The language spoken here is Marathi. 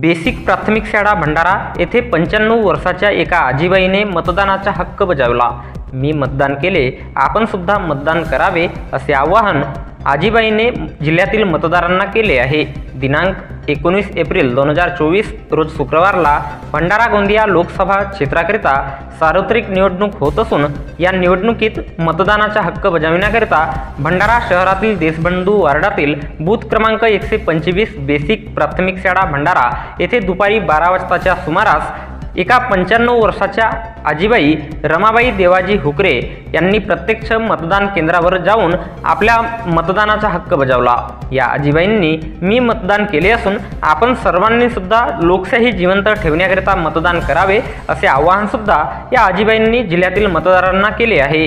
बेसिक प्राथमिक शाळा भंडारा येथे 95 वर्षाच्या एका आजीबाईने मतदानाचा हक्क बजावला। मी मतदान केले, आपण सुद्धा मतदान करावे असे आवाहन आजीबाईने जिल्ह्यातील मतदारांना केले आहे। दिनांक 19 एप्रिल 2024 रोज शुक्रवारला भंडारा गोंदिया लोकसभा क्षेत्राकरिता सार्वत्रिक निवडणूक होत असून या निवडणुकीत मतदानाचा हक्क बजावण्याकरिता भंडारा शहरातील देशबंधू वार्डातील बूथ क्रमांक 125 बेसिक प्राथमिक शाळा भंडारा येथे दुपारी 12 वाजताच्या सुमारास एका 95 वर्षाच्या आजीबाई रमाबाई देवाजी हुकरे यांनी प्रत्यक्ष मतदान केंद्रावर जाऊन आपल्या मतदानाचा हक्क बजावला। या आजीबाईंनी मी मतदान केले असून आपण सर्वांनी सुद्धा लोकशाही जिवंत ठेवण्याकरिता मतदान करावे असे आवाहन सुद्धा या आजीबाईंनी जिल्ह्यातील मतदारांना केले आहे।